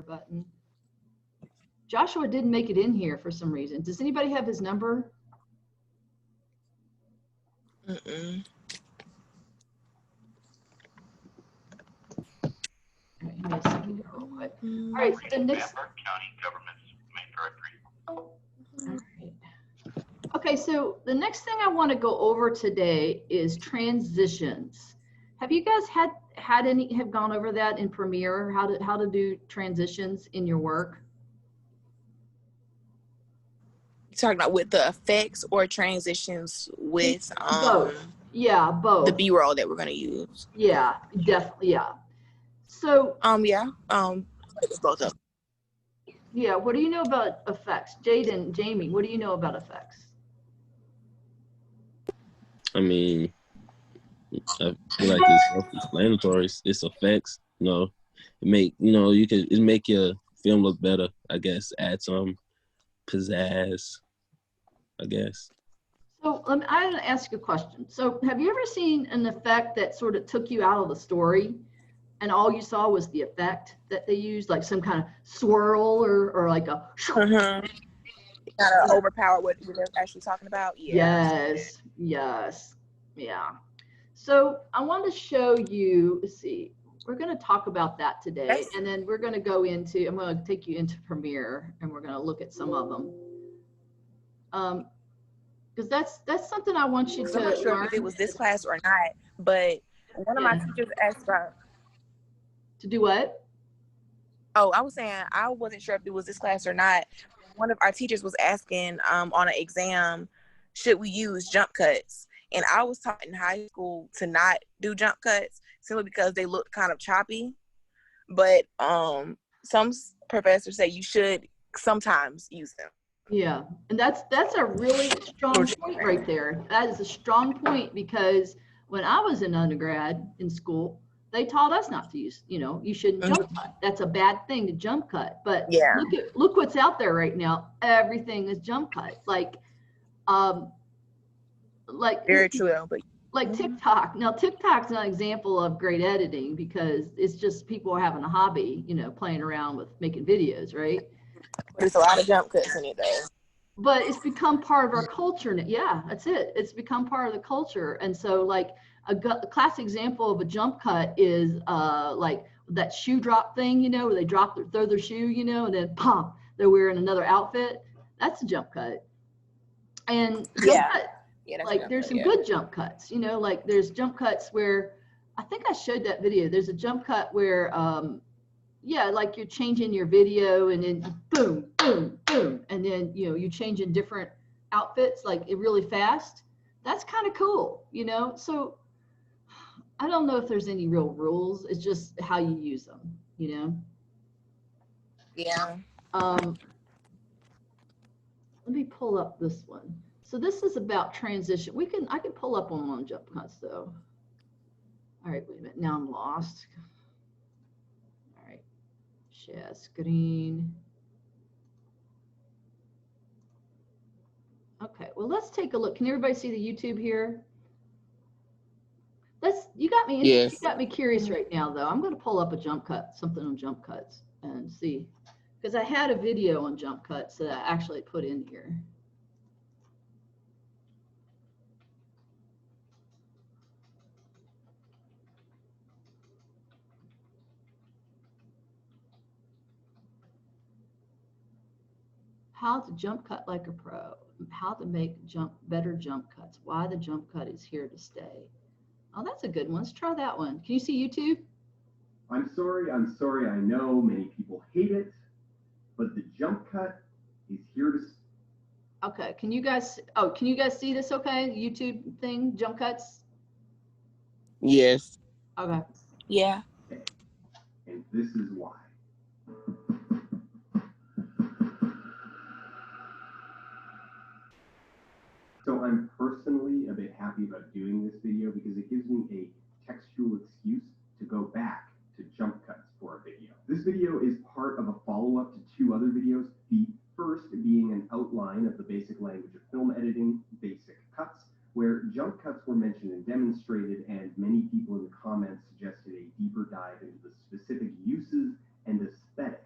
button. Joshua didn't make it in here for some reason. Does anybody have his number? Mm-mm. All right, give me a second here real quick. All right, so the next. County government's main directory. All right. Okay, so the next thing I want to go over today is transitions. Have you guys have gone over that in Premiere, how to do transitions in your work? You talking about with the effects or transitions with both? Yeah, both. The B-roll that we're gonna use. Yeah, definitely. Yeah. So both of them. Yeah, what do you know about effects? Jaden, Jamie, what do you know about effects? I mean, I feel like it's self-explanatory. It's effects, you know. It make your film look better, I guess. Add some pizzazz, I guess. So I'm going to ask you a question. So have you ever seen an effect that sort of took you out of the story and all you saw was the effect that they used, like some kind of swirl or like a... Kind of overpower what they're actually talking about? Yeah. Yes. Yeah. So I want to show you, let's see, we're going to talk about that today. And then we're going to go into, I'm going to take you into Premiere and we're going to look at some of them. Because that's something I want you to I'm not sure learn. if it was this class or not, but one of my teachers asked about. To do what? Oh, I was saying I wasn't sure if it was this class or not. One of our teachers was asking on an exam, should we use jump cuts? And I was taught in high school to not do jump cuts simply because they looked kind of choppy. But some professors say you should sometimes use them. Yeah, and that's a really strong point right there. That is a strong point because when I was in undergrad in school, they taught us not to use, you shouldn't jump cut. That's a bad thing to jump cut. But yeah, look what's out there right now. Everything is jump cut. Like very true. But like TikTok. Now TikTok's not an example of great editing because it's just people are having a hobby, playing around with making videos, right? There's a lot of jump cuts in it though. But it's become part of our culture. Yeah, that's it. It's become part of the culture. And so like a classic example of a jump cut is like that shoe drop thing, where they throw their shoe, and then pop, they're wearing another outfit. That's a jump cut. And like there's some good jump cuts, like there's jump cuts where I think I showed that video. There's a jump cut where like you're changing your video and then boom, boom, boom. And then, you change in different outfits, like really fast. That's kind of cool, So I don't know if there's any real rules. It's just how you use them, Yeah. Let me pull up this one. So this is about transition. I can pull up on jump cuts though. All right, wait a minute. Now I'm lost. Share screen. Okay, well, let's take a look. Can everybody see the YouTube here? You got me yes. You got me curious right now though. I'm going to pull up a jump cut, something on jump cuts and see, because I had a video on jump cuts that I actually put in here. How to jump cut like a pro, how to make better jump cuts, why the jump cut is here to stay. Oh, that's a good one. Let's try that one. Can you see YouTube? I'm sorry. I know many people hate it, but the jump cut is here to stay. Okay, can you guys see this okay? YouTube thing, jump cuts? Yes. Okay. Yeah. And this is why. So I'm personally a bit happy about doing this video because it gives me a textual excuse to go back to jump cuts for a video. This video is part of a follow-up to two other videos, the first being an outline of the basic language of film editing, basic cuts, where jump cuts were mentioned and demonstrated, and many people in the comments suggested a deeper dive into the specific uses and aesthetic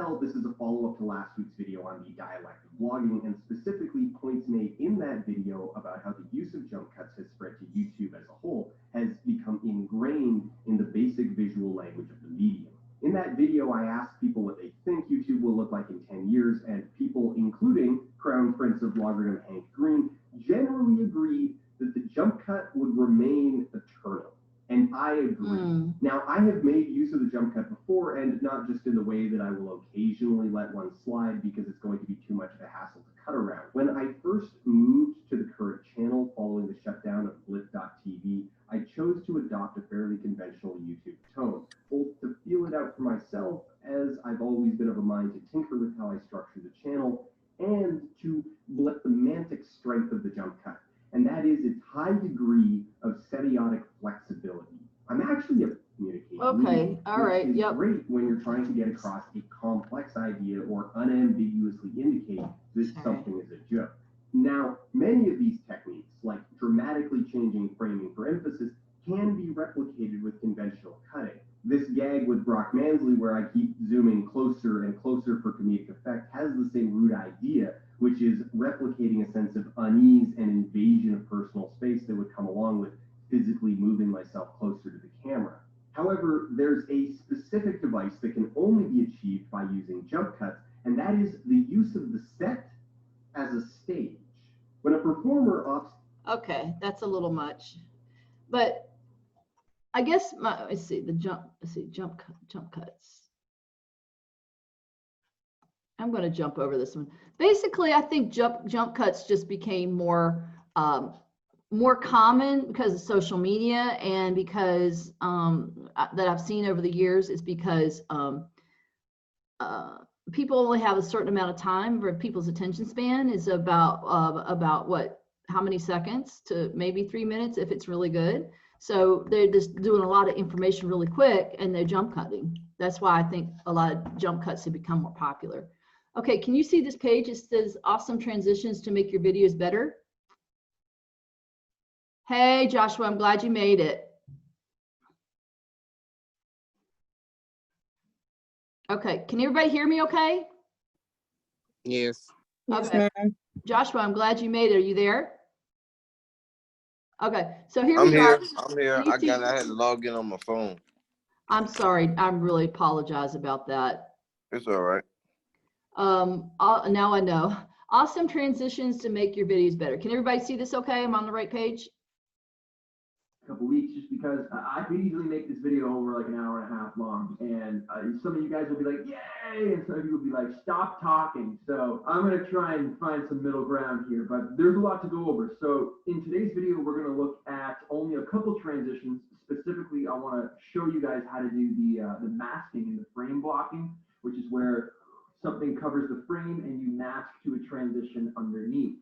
well, this is a follow-up to last week's video on the dialect of blogging, and specifically points made in that video about how the use of jump cuts has spread to YouTube as a whole has become ingrained in the basic visual language of the medium. In that video, I asked people what they think YouTube will look like in 10 years, and people, including Crown Prince of Bloggerdom Hank Green, generally agreed that the jump cut would remain eternal. And I agree. Now, I have made use of the jump cut before, and not just in the way that I will occasionally let one slide because it's going to be too much of a hassle to cut around. When I first moved to the current channel following the shutdown of Blip.tv, I chose to adopt a fairly conventional YouTube tone, both to feel it out for myself, as I've always been of a mind to tinker with how I structure the channel, and to let the semantic strength of the jump cut, and that is its high degree of semiotic flexibility. I'm actually a communicator. Okay, all right, which is yep. great when you're trying to get across a complex idea or unambiguously indicate that Sorry. something is a joke. Now, many of these techniques, like dramatically changing framing for emphasis, can be replicated with conventional cutting. This gag with Brock Mansley, where I keep zooming closer and closer for comedic effect, has the same root idea, which is replicating a sense of unease and invasion of personal space that would come along with physically moving myself closer to the camera. However, there's a specific device that can only be achieved by using jump cuts, and that is the use of the set as a stage. When a performer opts... Okay, that's a little much, but I guess let's see, jump cuts. I'm going to jump over this one. Basically, I think jump cuts just became more common because of social media, and because that I've seen over the years is because people only have a certain amount of time. For people's attention span is about what, how many seconds to maybe 3 minutes if it's really good. So they're just doing a lot of information really quick, and they're jump cutting. That's why I think a lot of jump cuts have become more popular. Okay, can you see this page? It says awesome transitions to make your videos better. Hey, Joshua, I'm glad you made it. Okay, can everybody hear me okay? Yes. Okay. Joshua, I'm glad you made it. Are you there? Okay, so here I'm we here. are. I'm here. I had to log in on my phone. I'm sorry. I really apologize about that. It's all right. Now I know. Awesome transitions to make your videos better. Can everybody see this okay? I'm on the right page? Couple weeks, just because I could easily make this video over like an hour and a half long, and some of you guys will be like, yay, and some of you will be like, stop talking. So I'm going to try and find some middle ground here, but there's a lot to go over. So in today's video, we're going to look at only a couple transitions. Specifically, I want to show you guys how to do the masking and the frame blocking, which is where something covers the frame and you mask to a transition underneath.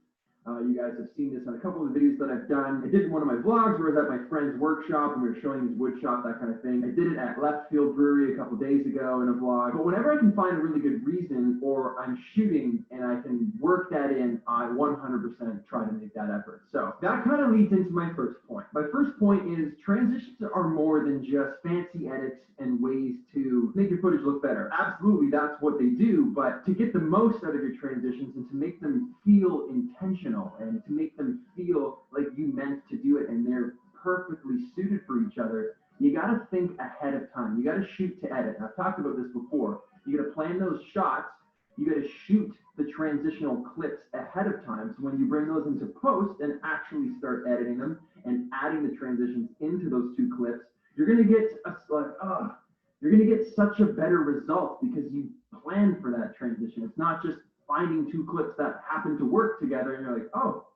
You guys have seen this on a couple of videos that I've done. I did one of my vlogs where I was at my friend's workshop and we were showing his wood shop, that kind of thing. I did it at Left Field Brewery a couple days ago in a vlog. But whenever I can find a really good reason, or I'm shooting and I can work that in, I 100% try to make that effort. So that kind of leads into my first point. My first point is transitions are more than just fancy edits and ways to make your footage look better. Absolutely, that's what they do, but to get the most out of your transitions and to make them feel intentional and to make them feel like you meant to do it and they're perfectly suited for each other, you got to think ahead of time. You got to shoot to edit. I've talked about this before. You got to plan those shots. You got to shoot the transitional clips ahead of time. So when you bring those into post and actually start editing them and adding the transitions into those two clips, you're going to get you're going to get such a better result because you planned for that transition. It's not just finding two clips that happen to work together and you're like, oh,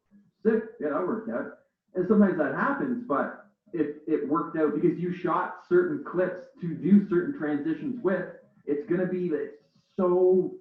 sick, yeah, that worked out. And sometimes that happens, but if it worked out because you shot certain clips to do certain transitions with, it's going to be so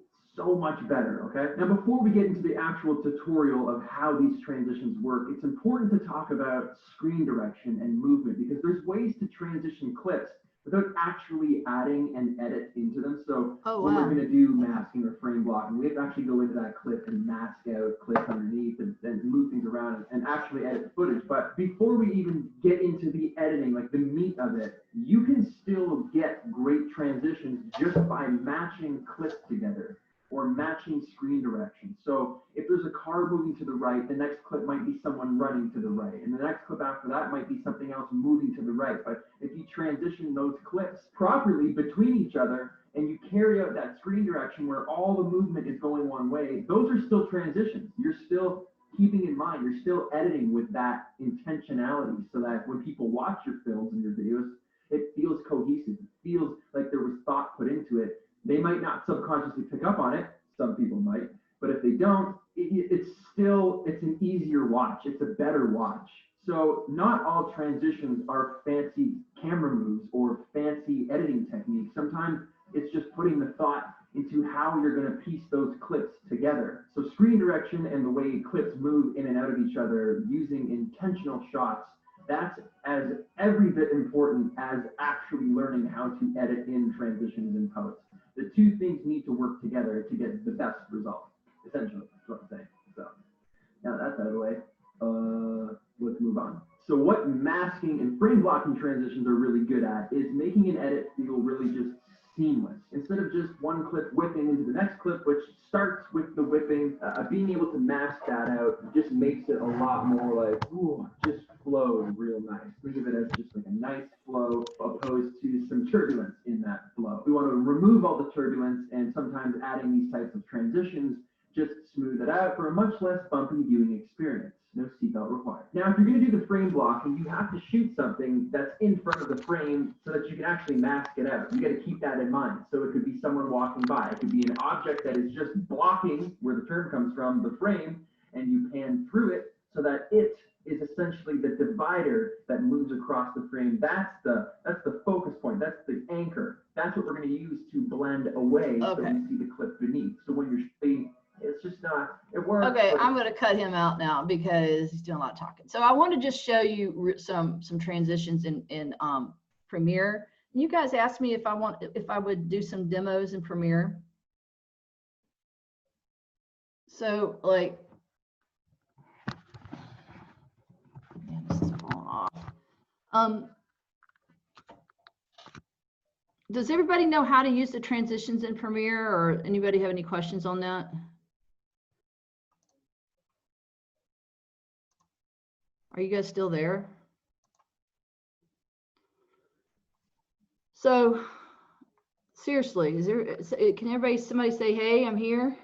much better, okay? Now, before we get into the actual tutorial of how these transitions work, it's important to talk about screen direction and movement because there's ways to transition clips without actually adding an edit into them. So Oh, when we're wow. going to do masking or frame blocking, we have to actually go into that clip and mask out clips underneath and move things around and actually edit the footage. But before we even get into the editing, like the meat of it, you can still get great transitions just by matching clips together or matching screen direction. So if there's a car moving to the right, the next clip might be someone running to the right, and the next clip after that might be something else moving to the right. But if you transition those clips properly between each other and you carry out that screen direction where all the movement is going one way, those are still transitions. You're still keeping in mind, you're still editing with that intentionality so that when people watch your films and your videos, it feels cohesive. It feels like there was thought put into it. They might not subconsciously pick up on it. Some people might, but if they don't, it's an easier watch. It's a better watch. So not all transitions are fancy camera moves or fancy editing techniques. Sometimes it's just putting the thought into how you're going to piece those clips together. So screen direction and the way clips move in and out of each other using intentional shots, that's as every bit important as actually learning how to edit in transitions in post. The two things need to work together to get the best result, essentially, is what I'm saying. So now that's out of the way, let's move on. So what masking and frame blocking transitions are really good at is making an edit feel really just seamless. Instead of just one clip whipping into the next clip, which starts with the whipping, being able to mask that out just makes it a lot more like, ooh, just flow real nice. Think of it as just like a nice flow opposed to some turbulence in that flow. We want to remove all the turbulence, and sometimes adding these types of transitions just smooth it out for a much less bumpy viewing experience. No seatbelt required. Now, if you're going to do the frame blocking, you have to shoot something that's in front of the frame so that you can actually mask it out. You got to keep that in mind. So it could be someone walking by. It could be an object that is just blocking, where the term comes from, the frame, and you pan through it so that it is essentially the divider that moves across the frame. That's the focus point. That's the anchor. That's what we're going to use to blend away so Okay. we see the clip beneath. So when you're shooting, it's just not, it works. Okay, but I'm going to cut him out now because he's doing a lot of talking. So I want to just show you some transitions in Premiere. You guys asked me if I would do some demos in Premiere. So like, man, this is falling off. Does everybody know how to use the transitions in Premiere, or anybody have any questions on that? Are you guys still there? So seriously, can somebody say, hey, I'm here?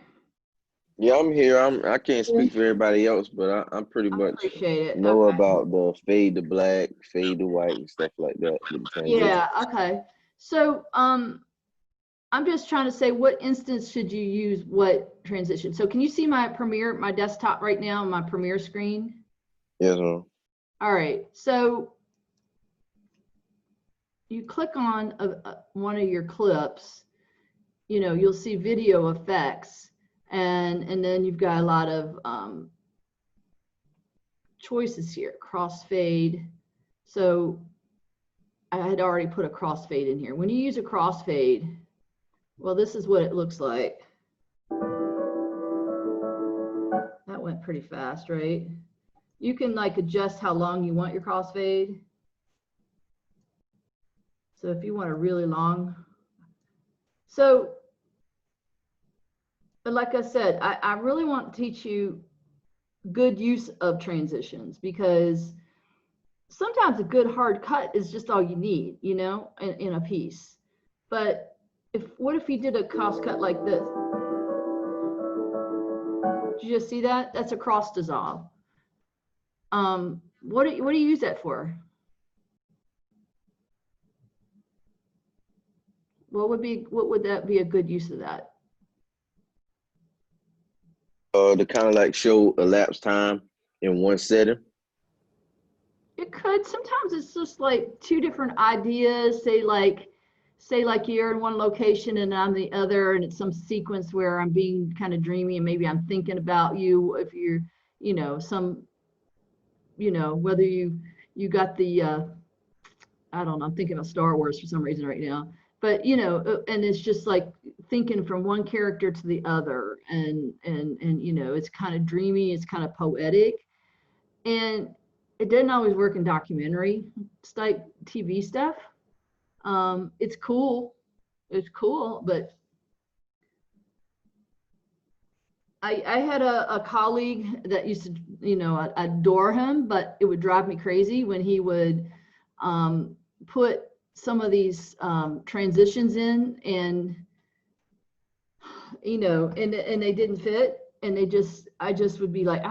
Yeah, I'm here. I can't speak for everybody else, but I'm pretty I much appreciate it. know Okay. about the fade to black, fade to white, and stuff like that with the transition. Yeah, okay. So I'm just trying to say, what instance should you use what transition? So can you see my Premiere, my desktop right now, my Premiere screen? Yes, ma'am. All right, so you click on one of your clips, you'll see video effects, and then you've got a lot of choices here, crossfade. So I had already put a crossfade in here. When you use a crossfade, well, this is what it looks like. That went pretty fast, right? You can like adjust how long you want your crossfade. So if you want a really long. So, but like I said, I really want to teach you good use of transitions, because sometimes a good hard cut is just all you need, in a piece. But what if you did a cross cut like this? Did you just see that? That's a cross dissolve. What do you use that for? What would that be a good use of that? To kind of like show elapsed time in one setting. It could. Sometimes it's just like two different ideas. Say like you're in one location and I'm the other, and it's some sequence where I'm being kind of dreamy and maybe I'm thinking about you. If you're, whether you got the I don't know, I'm thinking about Star Wars for some reason right now. But you know, and it's just like thinking from one character to the other, and you know, it's kind of dreamy, it's kind of poetic, and it doesn't always work in documentary type TV stuff. It's cool, but I had a colleague that used to, you know, I adore him, but it would drive me crazy when he would put some of these transitions in, and you know, and they didn't fit, and I just would be like,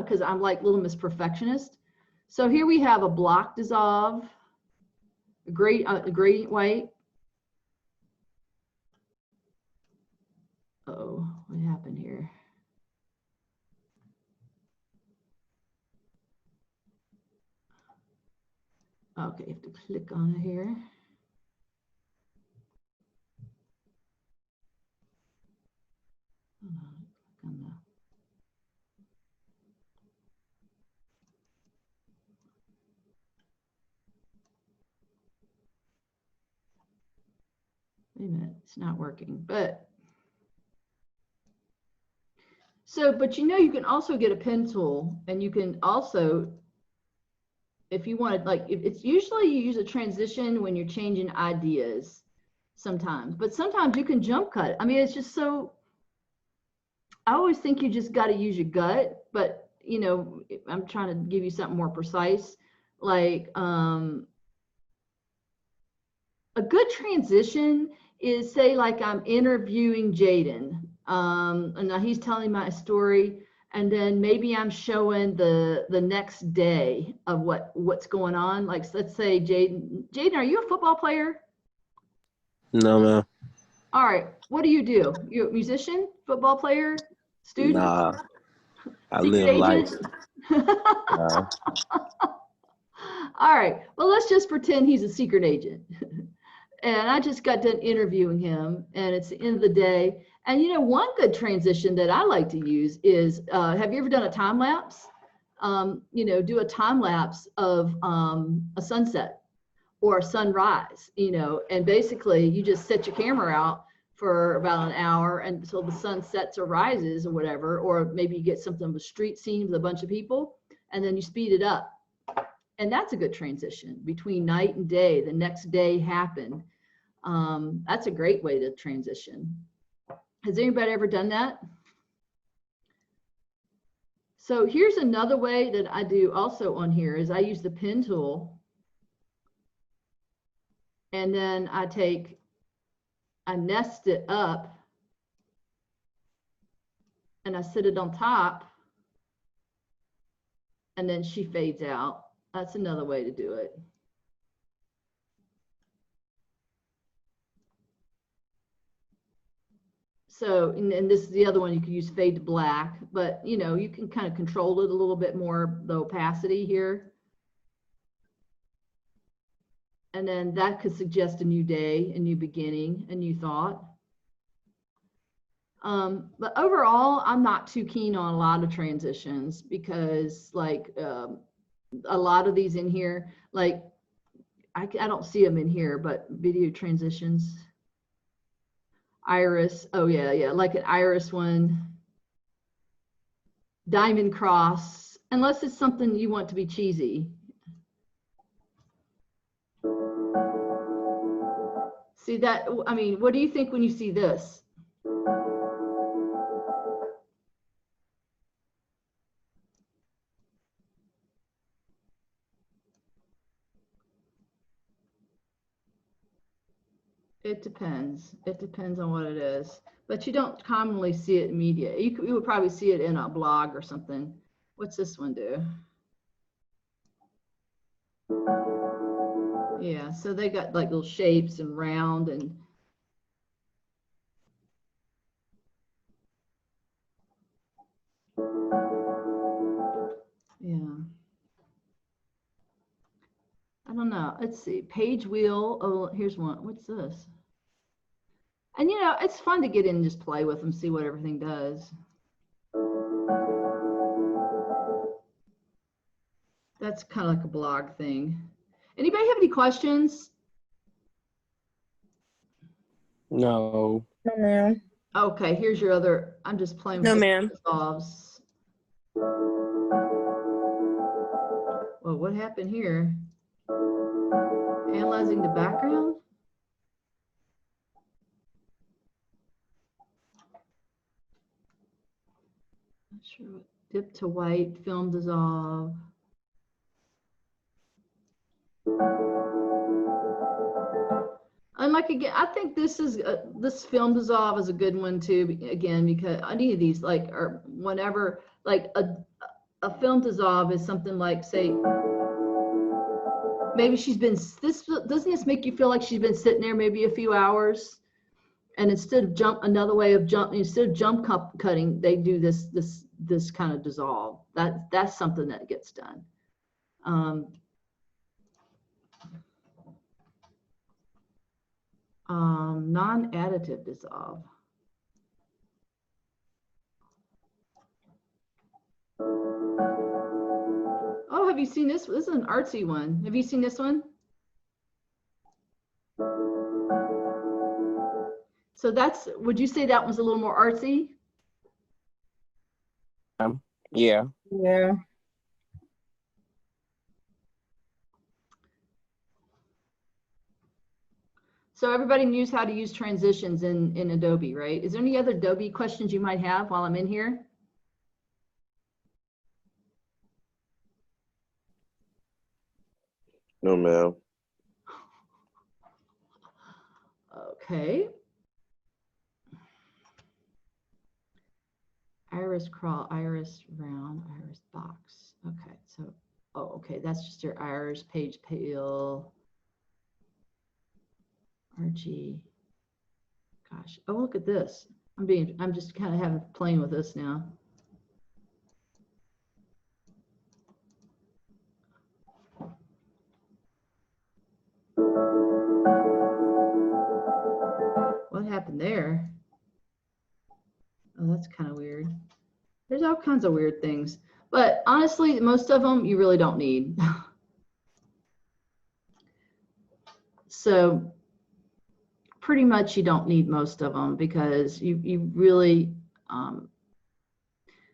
because I'm like little Miss Perfectionist. So here we have a block dissolve, a gradient white. Oh, what happened here? Okay, you have to click on it here. Hold on, click on the. Wait a minute, it's not working, but. So, but you know, you can also get a pen tool, and you can also, if you want to, like, if it's usually you use a transition when you're changing ideas sometimes, but sometimes you can jump cut. I mean, it's just so, I always think you just got to use your gut, but you know, I'm trying to give you something more precise. Like, a good transition is, say, like I'm interviewing Jaden, and now he's telling my story, and then maybe I'm showing the next day of what's going on. Like, let's say Jaden, are you a football player? No, man. All right, what do? You're a musician, football player, student? Nah, I Secret live life. agent? Nah. All right, well, let's just pretend he's a secret agent. And I just got done interviewing him, and it's the end of the day. And you know, one good transition that I like to use is, have you ever done a time lapse? You know, do a time lapse of a sunset or a sunrise, you know, and basically you just set your camera out for about an hour until the sun sets or rises or whatever, or maybe you get something of a street scene with a bunch of people, and then you speed it up. And that's a good transition between night and day. The next day happened. That's a great way to transition. Has anybody ever done that? So here's another way that I do also on here is I use the pen tool, and then I nest it up, and I sit it on top, and then she fades out. That's another way to do it. So, and this is the other one, you can use fade to black, but you know, you can kind of control it a little bit more, the opacity here. And then that could suggest a new day, a new beginning, a new thought. But overall, I'm not too keen on a lot of transitions because like a lot of these in here, like I don't see them in here, but video transitions. Iris, oh yeah, like an iris one. Diamond cross, unless it's something you want to be cheesy. See that, I mean, what do you think when you see this? It depends. It depends on what it is. But you don't commonly see it in media. You would probably see it in a blog or something. What's this one do? Yeah, so they got like little shapes and round and yeah. I don't know. Let's see. Page wheel. Oh, here's one. What's this? And you know, it's fun to get in and just play with them, see what everything does. That's kind of like a blog thing. Anybody have any questions? No. No, ma'am. Okay, here's your other, I'm just playing No, with ma'am. dissolves. Well, what happened here? Analyzing the background? Not sure what, dip to white, film dissolve. And like again, I think this is this film dissolve is a good one too. Again, because any of these like or whenever like a film dissolve is something like say maybe she's been this doesn't this make you feel like she's been sitting there maybe a few hours, and instead of another way of instead of jump cutting they do this kind of dissolve. That's something that gets done. Non-additive dissolve. Oh, have you seen this? This is an artsy one. Have you seen this one? So that's, would you say that was a little more artsy? Yeah. Yeah. So everybody knows how to use transitions in Adobe, right? Is there any other Adobe questions you might have while I'm in here? No, ma'am. Okay. Iris crawl, iris round, iris box. Okay, so, oh, okay, that's just your iris, page pale, RG. Gosh, oh, look at this. I'm just kind of playing with this now. What happened there? Oh, that's kind of weird. There's all kinds of weird things, but honestly, most of them you really don't need. So pretty much you don't need most of them because you really,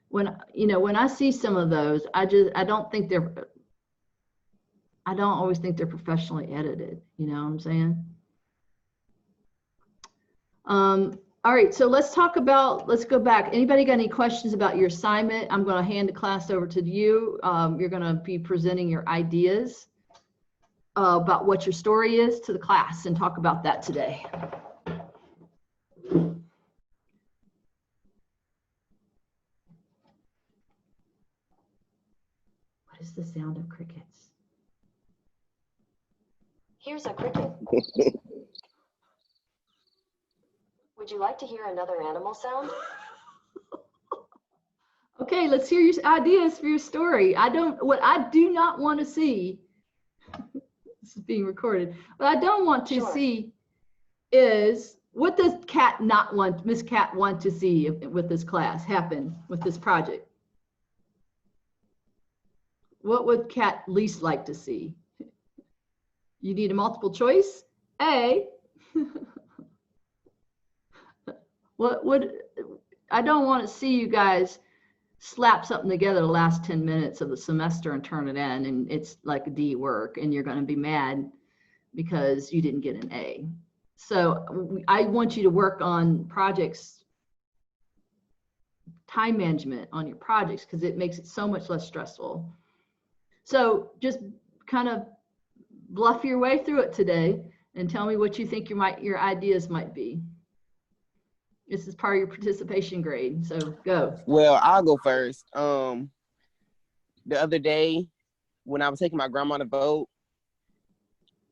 when I see some of those, I don't always think they're professionally edited. You know what I'm saying? All right, so let's go back. Anybody got any questions about your assignment? I'm going to hand the class over to you. You're going to be presenting your ideas about what your story is to the class and talk about that today. What is the sound of crickets? Here's a cricket. Would you like to hear another animal sound? Okay, let's hear your ideas for your story. What I do not want to see, this is being recorded, what I don't want to see is, what does Miss Cat want to see with this class happen with this project? What would Cat least like to see? You need a multiple choice. A, I don't want to see you guys slap something together the last 10 minutes of the semester and turn it in and it's like a D work and you're going to be mad because you didn't get an A. So I want you to work on projects, time management on your projects because it makes it so much less stressful. So just kind of bluff your way through it today and tell me what you think your ideas might be. This is part of your participation grade, so go. Well, I'll go first. The other day, when I was taking my grandma to vote,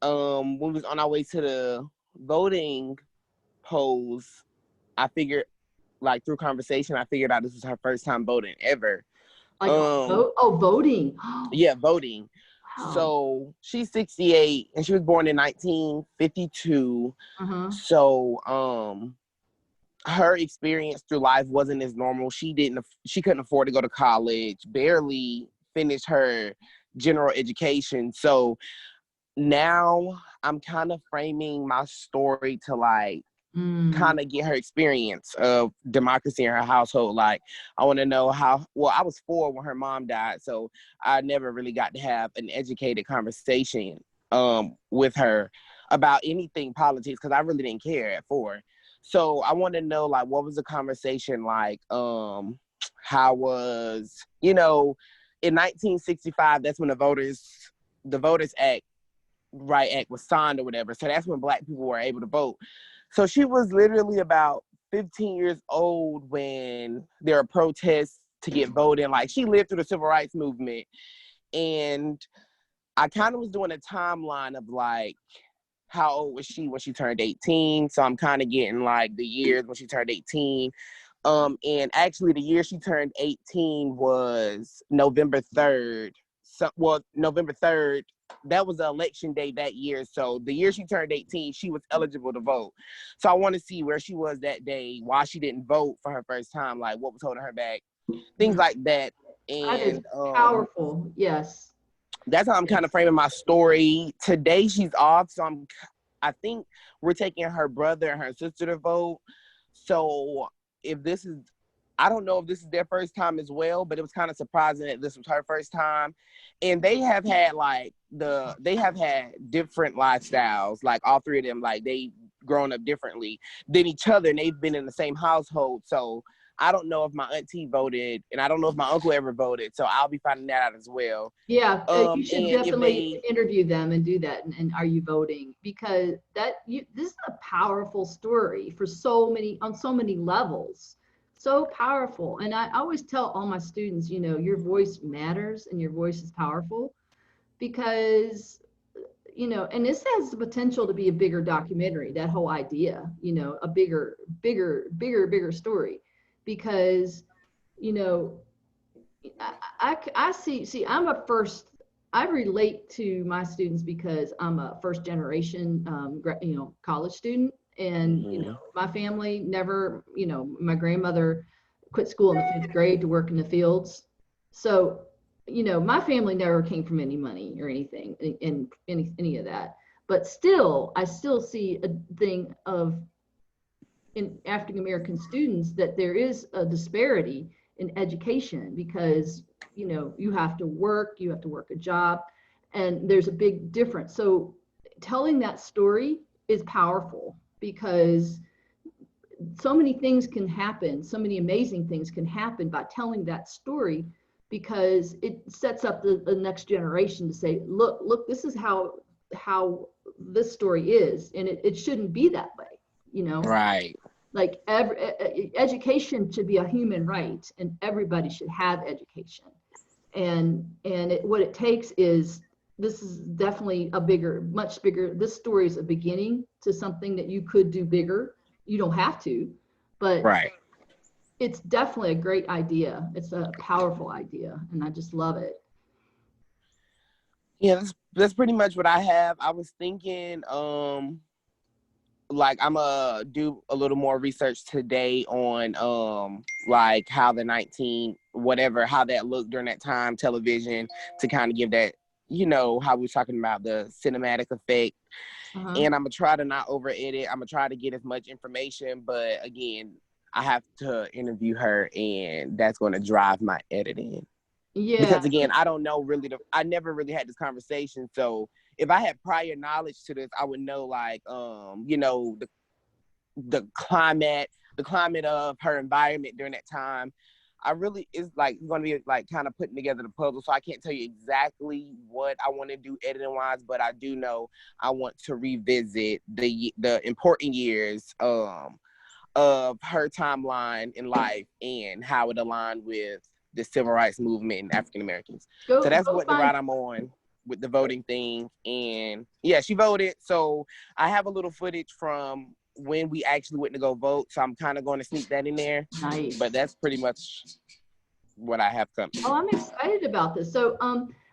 when we was on our way to the voting polls, I figured, like through conversation, I figured out this was her first time voting ever. Like voting. Yeah, voting. Wow. So she's 68 and she was born in 1952. So her experience through life wasn't as normal. She couldn't afford to go to college, barely finished her general education. So now I'm kind of framing my story to like kind of get her experience of democracy in her household. Like, I want to know how, well, I was 4 when her mom died, so I never really got to have an educated conversation with her about anything politics, because I really didn't care at 4. So I want to know, like, what was the conversation like? How was, you know, in 1965, that's when the Voters Right Act was signed or whatever. So that's when Black people were able to vote. So she was literally about 15 years old when there were protests to get voted. Like, she lived through the civil rights movement. And I kind of was doing a timeline of like, how old was she when she turned 18? So I'm kind of getting like the years when she turned 18. And actually the year she turned 18 was November 3rd. November 3rd, that was the election day that year. So the year she turned 18, she was eligible to vote. So I want to see where she was that day, why she didn't vote for her first time, like what was holding her back, things like that. That is And powerful. Yes. that's how I'm kind of framing my story. Today she's off, so I think we're taking her brother and her sister to vote. So if this is, I don't know if this is their first time as well, but it was kind of surprising that this was her first time. And they have had different lifestyles, like all 3 of them, like they've grown up differently than each other, and they've been in the same household. So I don't know if my auntie voted, and I don't know if my uncle ever voted. So I'll be finding that out as well. Yeah, you should and definitely interview them and do that. And are you voting? Because this is a powerful story for on so many levels. So powerful. And I always tell all my students, you know, your voice matters and your voice is powerful, because, you know, and this has the potential to be a bigger documentary, that whole idea, you know, a bigger story, because, you know, I see, I relate to my students because I'm a first generation, you know, college student. And, you know, my family never, you know, my grandmother quit school in the 5th grade to work in the fields. So, you know, my family never came from any money or anything in any of that. But still, I still see a thing of, in African American students, that there is a disparity in education, because, you know, you have to work a job, and there's a big difference. So telling that story is powerful, because so many things can happen, so many amazing things can happen by telling that story, because it sets up the next generation to say, look, this is how this story is, and it shouldn't be that way, you know? Right. Like education should be a human right, and everybody should have education. And what it takes is, this is definitely much bigger. This story is a beginning to something that you could do bigger. You don't have to, but right. It's definitely a great idea. It's a powerful idea, and I just love it. Yeah, that's pretty much what I have. I was thinking, like, I'm gonna do a little more research today on like how the how that looked during that time, television, to kind of give that, you know, how we were talking about the cinematic effect. And I'm gonna try to not over edit. I'm gonna try to get as much information, but again, I have to interview her, and that's gonna drive my editing. Yeah. Because again, I don't know really, I never really had this conversation. So if I had prior knowledge to this, I would know, like, you know, the climate of her environment during that time. It's like going to be like kind of putting together the puzzle. So I can't tell you exactly what I want to do editing wise, but I do know I want to revisit the important years of her timeline in life and how it aligned with the civil rights movement and African Americans. So that's what the route I'm on with the voting thing. And yeah, she voted. So I have a little footage from when we actually went to go vote. So I'm kind of going to sneak that in there. Nice. But that's pretty much what I have coming. Oh, I'm excited about this. So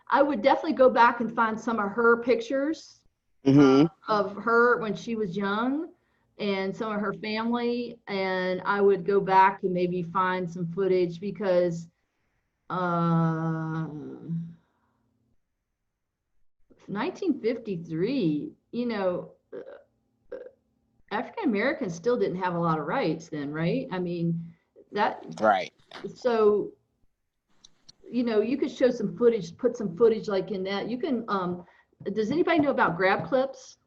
I would definitely go back and find some of her pictures of her when she was young, and some of her family. And I would go back and maybe find some footage, because 1953, you know, African Americans still didn't have a lot of rights then, right? I mean, that, Right. so, you know, you could show some footage, put some footage like in that. You can, does anybody know about Grab Clips?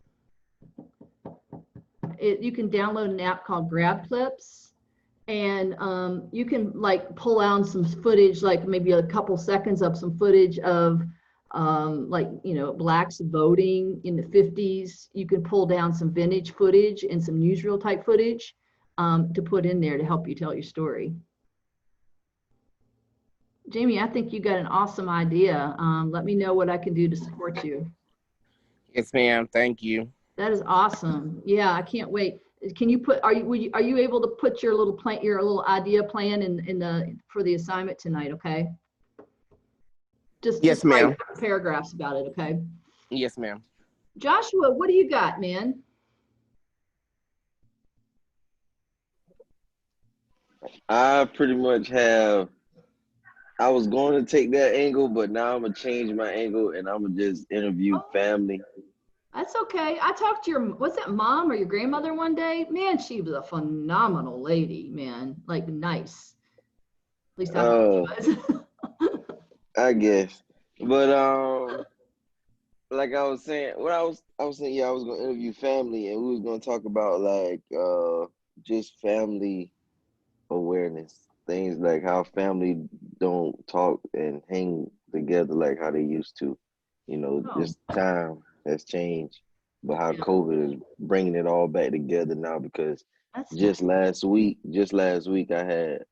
You can download an app called Grab Clips, and you can like pull out some footage, like maybe a couple seconds of some footage of like, you know, blacks voting in the 50s. You can pull down some vintage footage and some newsreel type footage to put in there to help you tell your story. Jamie, I think you got an awesome idea. Let me know what I can do to support you. Yes, ma'am. Thank you. That is awesome. Yeah, I can't wait. Can you put, are you able to put your little plan, your little idea plan in the, for the assignment tonight, okay? Yes, ma'am. Write paragraphs about it, okay? Yes, ma'am. Joshua, what do you got, man? I pretty much have. I was going to take that angle, but now I'm gonna change my angle and I'm gonna just interview family. That's okay. I talked to your, what's that, mom or your grandmother one day? Man, she was a phenomenal lady, man. Like, nice. At least I thought she was. I guess. But like I was saying, I was saying, yeah, I was gonna interview family and we was gonna talk about like just family awareness. Things like how family don't talk and hang together like how they used to. You know, this time has changed, but how COVID is bringing it all back together now because just last week I had,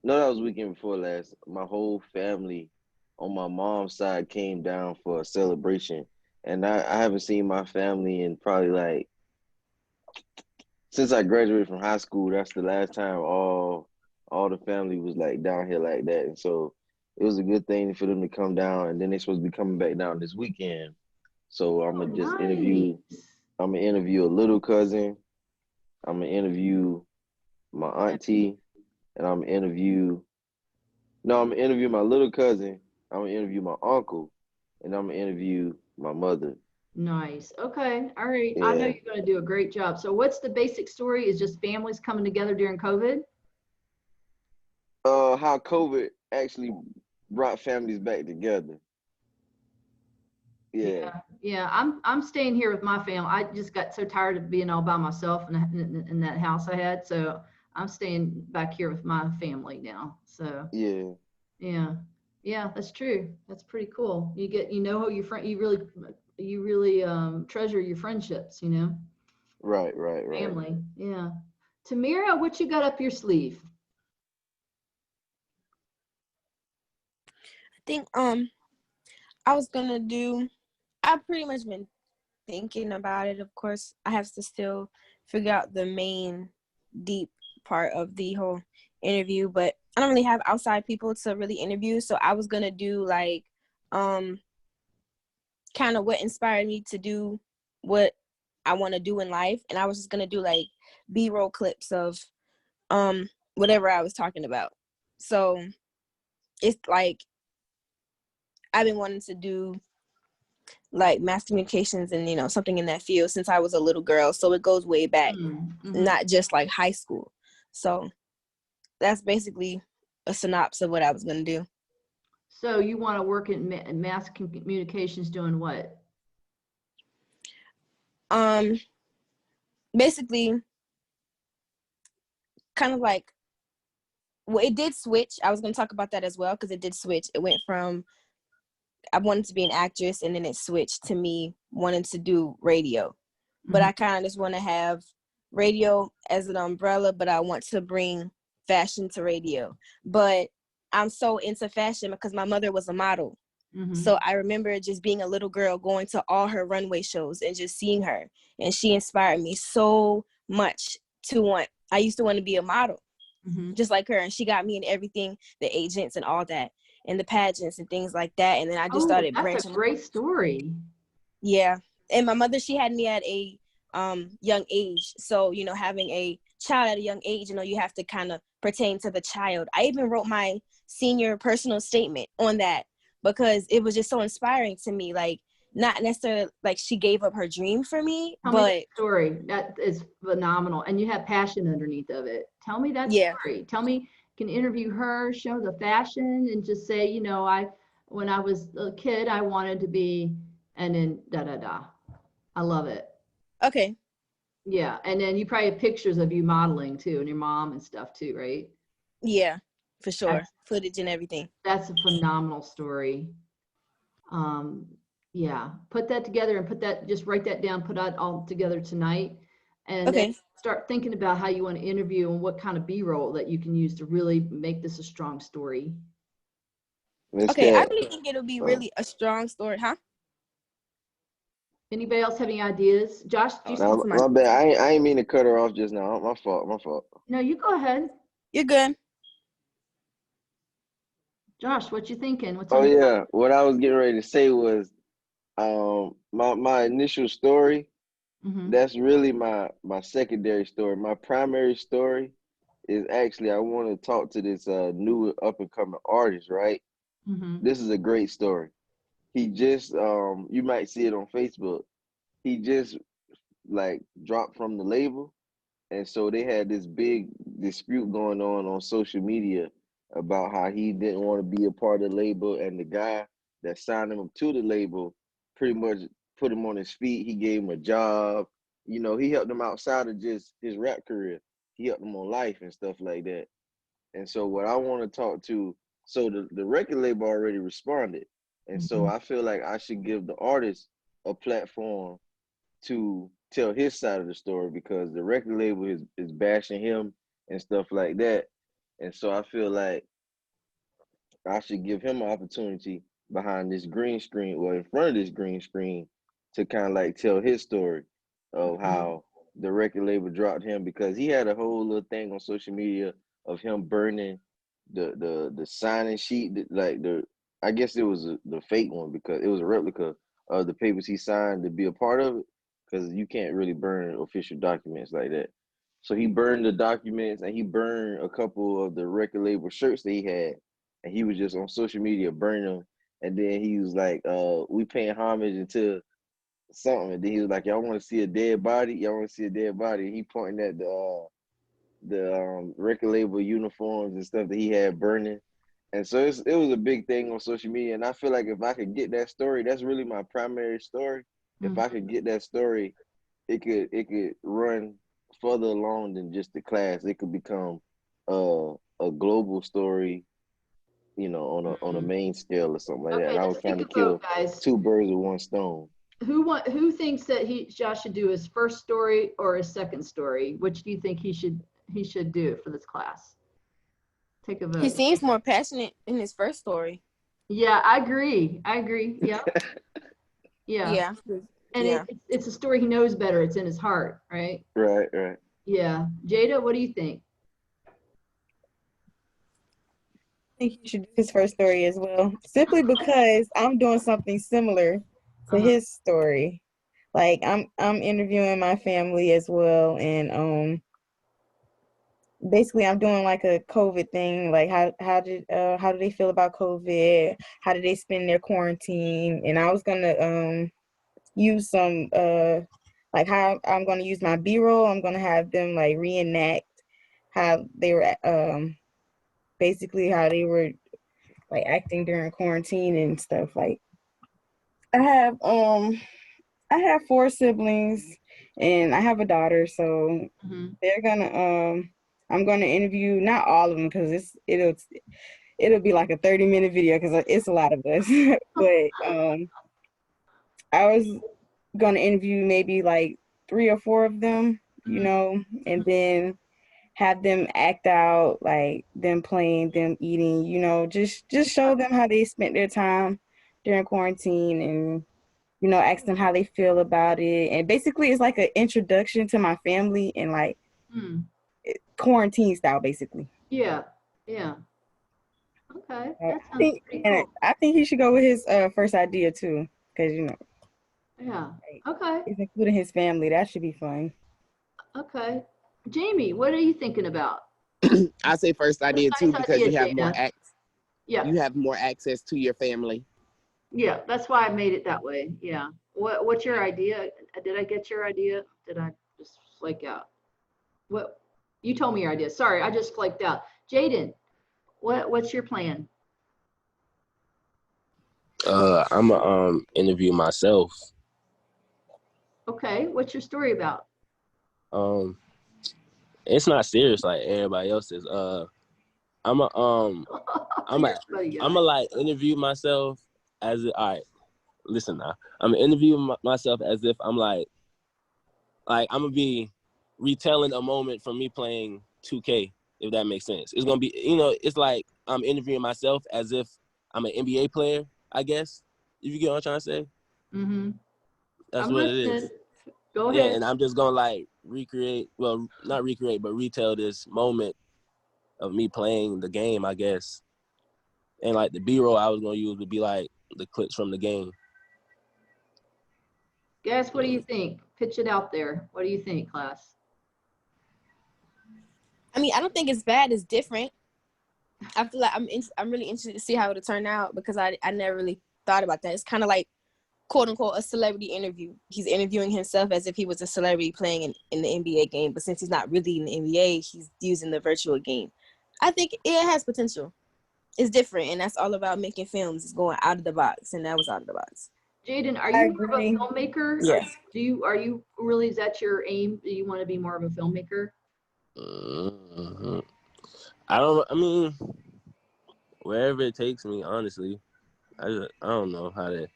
no, that was the weekend before last, my whole family on my mom's side came down for a celebration. And I haven't seen my family in probably like, since I graduated from high school, that's the last time all the family was like down here like that. And so it was a good thing for them to come down, and then they're supposed to be coming back down this weekend. So I'm gonna just interview a little cousin, I'm gonna interview my auntie, and I'm gonna interview my little cousin, I'm gonna interview my uncle, and I'm gonna interview my mother. Nice. Okay. All right. Yeah. I know you're going to do a great job. So what's the basic story? Is just families coming together during COVID? How COVID actually brought families back together. Yeah. Yeah. I'm staying here with my family. I just got so tired of being all by myself in that house I had. So I'm staying back here with my family now. So yeah. Yeah, that's true. That's pretty cool. You know who your friend, you really treasure your friendships, you know? Right. Family. Yeah. Tamira, what you got up your sleeve? I think I've pretty much been thinking about it. Of course, I have to still figure out the main deep part of the whole interview, but I don't really have outside people to really interview. So I was gonna do like kind of what inspired me to do what I want to do in life, and I was just gonna do like B-roll clips of whatever I was talking about. So it's like I've been wanting to do like mass communications and, you know, something in that field since I was a little girl. So it goes way back, not just like high school. So that's basically a synopsis of what I was going to do. So you want to work in mass communications doing what? Basically kind of like, well, it did switch. I was going to talk about that as well because it did switch. It went from I wanted to be an actress, and then it switched to me wanting to do radio. But I kind of just want to have radio as an umbrella, but I want to bring fashion to radio. But I'm so into fashion because my mother was a model. So I remember just being a little girl going to all her runway shows and just seeing her. And she inspired me so much I used to want to be a model just like her. And she got me in everything, the agents and all that, and the pageants and things like that. And then I just started branching. That's a great story. Yeah. And my mother, she had me at a young age. So, you know, having a child at a young age, you know, you have to kind of pertain to the child. I even wrote my senior personal statement on that because it was just so inspiring to me. Like, not necessarily like she gave up her dream for me, Tell me but that story. That is phenomenal. And you have passion underneath of it. Tell me that yeah. story. Tell me, can interview her, show the fashion, and just say, you know, when I was a kid, I wanted to be, and then da da da. I love it. Okay. Yeah. And then you probably have pictures of you modeling too, and your mom and stuff too, right? Yeah, for sure. Footage and everything. That's a phenomenal story. Yeah, put that together and just write that down, put that all together tonight. And Okay. then start thinking about how you want to interview and what kind of B-roll that you can use to really make this a strong story. Okay, I really think it'll be really a strong story, huh? Anybody else have any ideas? Josh, do you No, my bad. I ain't mean to cut her off just now. My fault. No, you go ahead. You're good. Josh, what you thinking? What's Oh on your yeah, what I was getting ready to say was, my initial story. Mhm. That's really my secondary story. My primary story is actually I want to talk to this new up and coming artist. Right, Mhm. this is a great story. He just you might see it on Facebook. He just like dropped from the label, and so they had this big dispute going on social media about how he didn't want to be a part of the label, and the guy that signed him to the label pretty much put him on his feet. He gave him a job. You know, he helped him outside of just his rap career. He helped him on life and stuff like that. And so what I want to talk to, so the record label already responded. And so I feel like I should give the artist a platform to tell his side of the story, because the record label is bashing him and stuff like that. And so I feel like I should give him an opportunity behind this green screen, or in front of this green screen, to kind of like tell his story of how the record label dropped him, because he had a whole little thing on social media of him burning the signing sheet, like I guess it was the fake one, because it was a replica of the papers he signed to be a part of it, because you can't really burn official documents like that. So he burned the documents, and he burned a couple of the record label shirts that he had, and he was just on social media burning them. And then he was like, we paying homage into something. And then he was like, y'all want to see a dead body? Y'all want to see a dead body? And he pointing at the record label uniforms and stuff that he had burning. And so it was a big thing on social media. And I feel like if I could get that story, that's really my primary story. If I could get that story, it could run further along than just the class. It could become a global story, you know, on a main scale or something like that. And I was trying to kill two birds with one stone. Who thinks that Josh should do his first story or his second story? Which do you think he should do for this class? Take a vote. He seems more passionate in his first story. Yeah, I agree. Yeah. Yeah. And it's a story he knows better. It's in his heart, right? Right. Yeah. Jada, what do you think? I think he should do his first story as well, simply because I'm doing something similar to his story. Like I'm interviewing my family as well, and basically I'm doing like a COVID thing, like how do they feel about COVID? How did they spend their quarantine? And I was gonna use some like how I'm gonna use my B-roll. I'm gonna have them like reenact how they were basically how they were like acting during quarantine and stuff. Like I have 4 siblings and I have a daughter, so they're gonna I'm gonna interview not all of them, because it'll be like a 30-minute video because it's a lot of us. But I was gonna interview maybe like 3 or 4 of them, you know, and then have them act out, like them playing, them eating, you know, just show them how they spent their time during quarantine, and, you know, ask them how they feel about it. And basically it's like an introduction to my family and like quarantine style, basically. Yeah. Okay. That sounds pretty cool. I think he should go with his first idea too, because, you know. Yeah. Okay. He's including his family. That should be fun. Okay. Jamie, what are you thinking about? I say first idea too, because you have Jada. you have more access to your family. Yeah, that's why I made it that way. Yeah. What's your idea? Did I get your idea? Did I just flake out? What you told me your idea. Sorry, I just flaked out. Jaden, what's your plan? I'm gonna interview myself. Okay, what's your story about? It's not serious like everybody else's. I'm a like interview myself as if, all right, listen now. I'm gonna interview myself as if I'm like I'm gonna be retelling a moment from me playing 2K, if that makes sense. It's gonna be, it's like I'm interviewing myself as if I'm an NBA player, I guess. If you get what I'm trying to say. Mm-hmm. That's what it is. Go ahead. Yeah, and I'm just gonna like not recreate, but retell this moment of me playing the game, I guess. And like the B-roll I was gonna use would be like the clips from the game. Guys, what do you think? Pitch it out there. What do you think, class? I mean, I don't think it's bad. It's different. I feel like I'm really interested to see how it'll turn out because I never really thought about that. It's kind of like, quote unquote, a celebrity interview. He's interviewing himself as if he was a celebrity playing in the NBA game, but since he's not really in the NBA, he's using the virtual game. I think it has potential. It's different, and that's all about making films. It's going out of the box, and that was out of the box. Jaden, are you more of a filmmaker? Yes. Are you really, is that your aim? Do you want to be more of a filmmaker? Mm-hmm. Wherever it takes me, honestly. I don't know how to.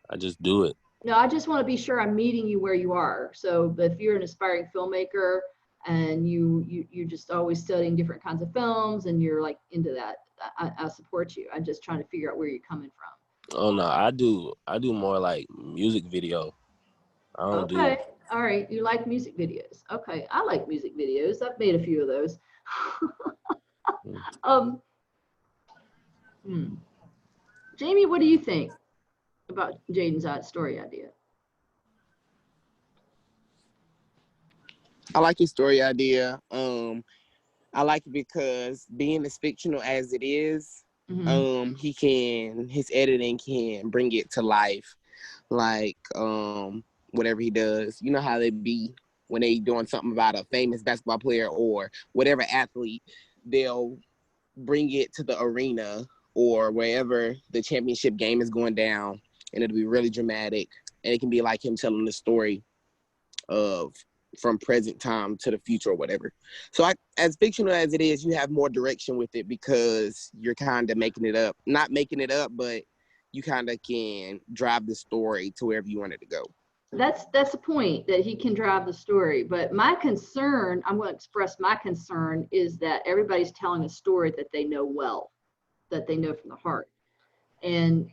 I just do it. No, I just want to be sure I'm meeting you where you are. So if you're an aspiring filmmaker and you're just always studying different kinds of films and you're like into that, I support you. I'm just trying to figure out where you're coming from. Oh no, I do more like music video. I don't do. Okay, all right. You like music videos? Okay, I like music videos. I've made a few of those. Jamie, what do you think about Jaden's story idea? I like his story idea. I like it because being as fictional as it is, his editing can bring it to life. Like, whatever he does, you know how they be when they doing something about a famous basketball player or whatever athlete, they'll bring it to the arena or wherever the championship game is going down, and it'll be really dramatic. And it can be like him telling the story of from present time to the future or whatever. So as fictional as it is, you have more direction with it because you're kind of making it up. Not making it up, but you kind of can drive the story to wherever you want it to go. That's the point, that he can drive the story. But my concern, I'm going to express my concern, is that everybody's telling a story that they know well, that they know from the heart. And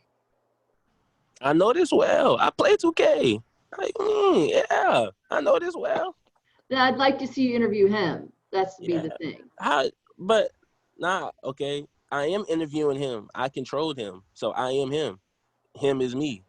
I know this well. I play 2K. Yeah, I know this well. Then I'd like to see you interview him. That's be the thing. Okay. I am interviewing him. I controlled him. So I am him. Him is me.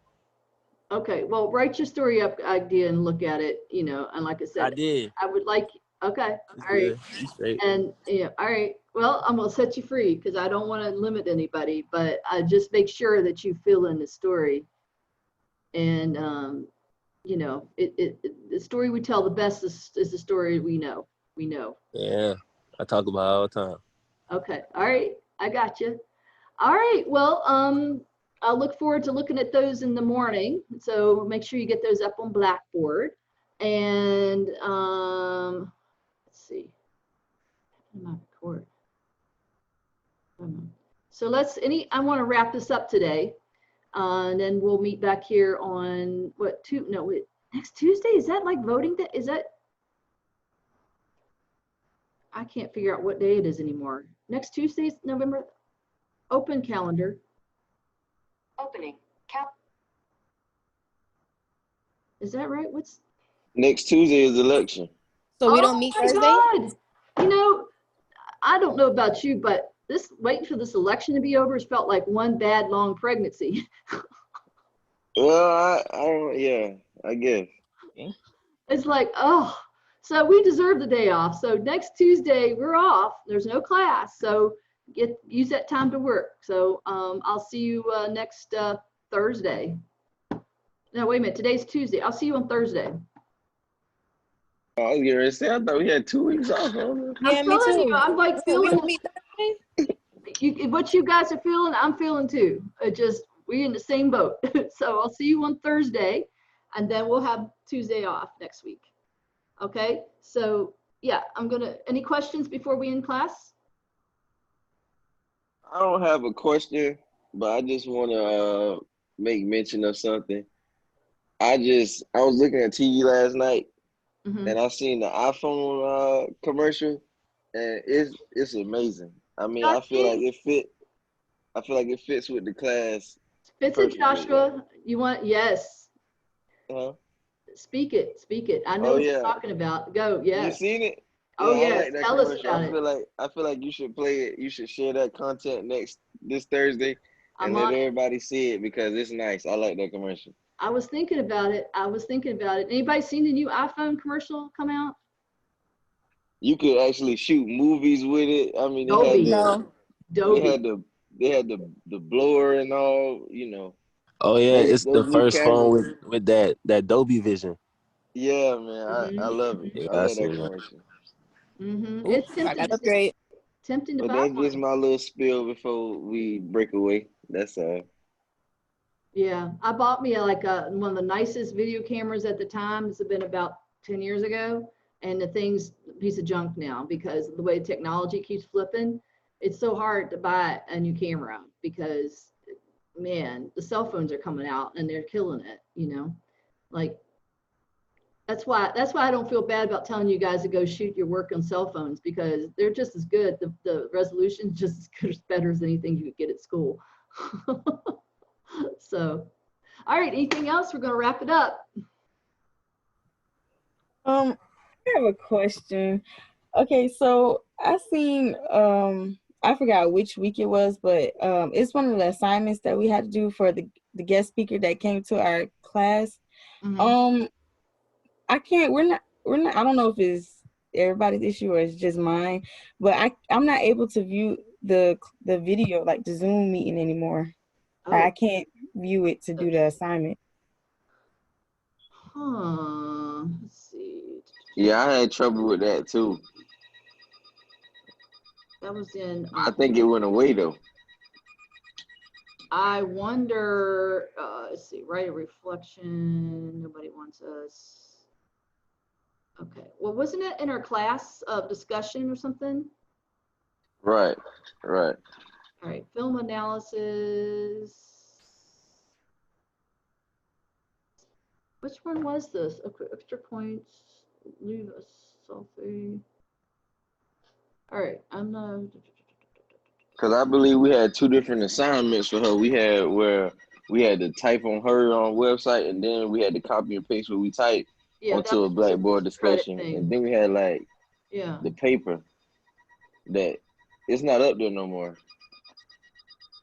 Okay. Well, write your story up idea and look at it, and like I said, I did. I would like, okay. It's all right. Straight. And all right. Well, I'm going to set you free because I don't want to limit anybody, but I just make sure that you fill in the story. And, the story we tell the best is the story we know. Yeah, I talk about it all the time. Okay, all right, I got you. All right, well, I'll look forward to looking at those in the morning. So make sure you get those up on Blackboard. And let's see, how do I record? So I want to wrap this up today. And then we'll meet back here on next Tuesday? Is that like voting day? Is that? I can't figure out what day it is anymore. Next Tuesday is November. Open calendar. Opening. Is that right? What's next Tuesday is election. So we don't meet Thursday? God. I don't know about you, but waiting for this election to be over has felt like one bad long pregnancy. Well, I guess. It's like, so we deserve the day off. So next Tuesday we're off. There's no class. So use that time to work. So I'll see you next Thursday. No, wait a minute. Today's Tuesday. I'll see you on Thursday. Oh, I was getting ready to say, I thought we had 2 weeks off. Huh? Yeah, I'm me telling too. you, I'm like We feeling gonna meet Thursday? what you guys are feeling. I'm feeling too. It just we're in the same boat. So I'll see you on Thursday, and then we'll have Tuesday off next week. Okay. So yeah, any questions before we end class? I don't have a question, but I just want to make mention of something. I was looking at TV last night, and I seen the iPhone commercial, and it's amazing. I mean, I feel like it fits with the class. Fits it, Joshua. You want yes. Huh? Speak it. I know what you're talking about. Go, yes. You seen it? Oh yeah, yes. I like that Tell us commercial. about I feel like you should play it. You should share that content this Thursday and I'm let on it. everybody see it because it's nice. I like that commercial. I was thinking about it. Anybody seen the new iPhone commercial come out? You could actually shoot movies with it. I mean, Dolby. they had the blower and all. You know. Oh yeah, it's those the new first cameras. phone with that Dolby Vision. Yeah, man, I love it. Yeah, I I love seen that that. commercial. It's I got upgrade. tempting to But buy that's one. just my little spiel before we break away. That's all. Yeah, I bought me one of the nicest video cameras at the time. This had been about 10 years ago, and the thing's a piece of junk now because the way technology keeps flipping. It's so hard to buy a new camera because, man, the cell phones are coming out and they're killing it. Like that's why I don't feel bad about telling you guys to go shoot your work on cell phones because they're just as good. The resolution's just as good or better as anything you could get at school. So, all right, anything else? We're going to wrap it up. I have a question. Okay, so I seen I forgot which week it was, but it's one of the assignments that we had to do for the guest speaker that came to our class. I can't we're not I don't know if it's everybody's issue or it's just mine, but I'm not able to view the video, like the Zoom meeting anymore. I can't view it to do the assignment. Let's see. Yeah, I had trouble with that too. That was in. I think it went away though. I wonder. Let's see. Write a reflection. Nobody wants us. Okay. Well, wasn't it in our class discussion or something? Right. All right. Film analysis. Which one was this? Extra points. Leave a selfie. All right. I'm not. Because I believe we had 2 different assignments for her. We had where we had to type on her website, and then we had to copy and paste what we typed onto a Blackboard discussion. And then we had the paper that it's not up there no more.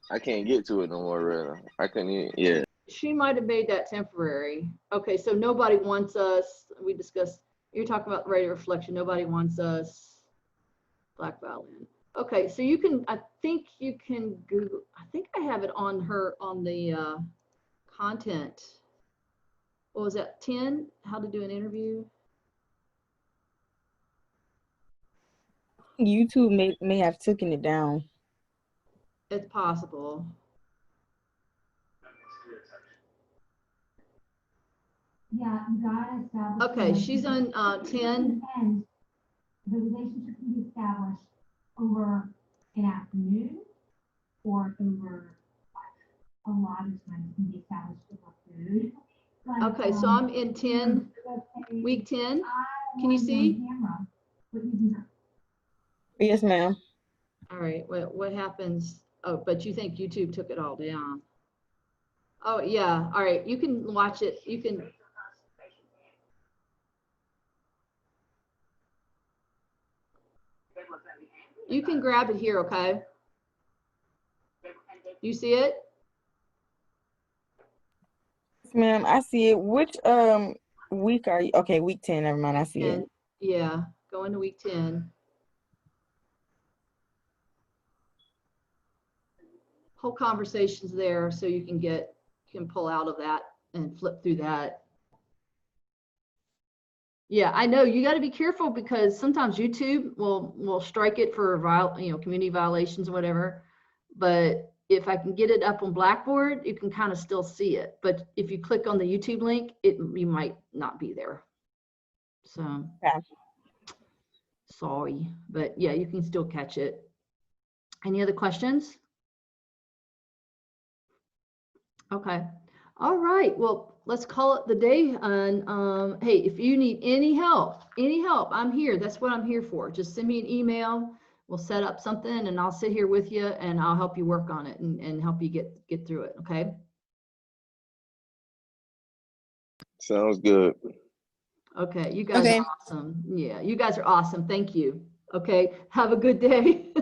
I can't get to it no more, really. I couldn't even, yeah. She might have made that temporary. Okay, so nobody wants us. We discussed, you're talking about rate of reflection. Nobody wants us. Black violin. Okay, so you can, I think you can Google, I think I have it on the content. What was that, 10? How to do an interview? YouTube may have taken it down. It's possible. Yeah, you gotta establish. Okay, she's on 10. And the relationship can be established over an afternoon or over a lot of times can be established over food. But, Okay, so I'm in 10, week 10. Can you see? Yes, ma'am. All right, well, what happens? Oh, but you think YouTube took it all down. Oh, yeah, all right, you can watch it. You can grab it here, okay? You see it? Yes, ma'am, I see it. Which week are you? Okay, week 10, never mind, I see it. Yeah, go into week 10. whole conversations there, so you can pull out of that and flip through that. Yeah, I know you got to be careful because sometimes YouTube will strike it for community violations or whatever. But if I can get it up on Blackboard, you can kind of still see it. But if you click on the YouTube link, you might not be there. So sorry, but yeah, you can still catch it. Any other questions? Okay. All right. Well, let's call it the day. And hey, if you need any help, I'm here. That's what I'm here for. Just send me an email. We'll set up something and I'll sit here with you and I'll help you work on it and help you get through it. Okay. Sounds good. Okay. You guys are awesome. Yeah, you guys are awesome. Thank you. Okay. Have a good day.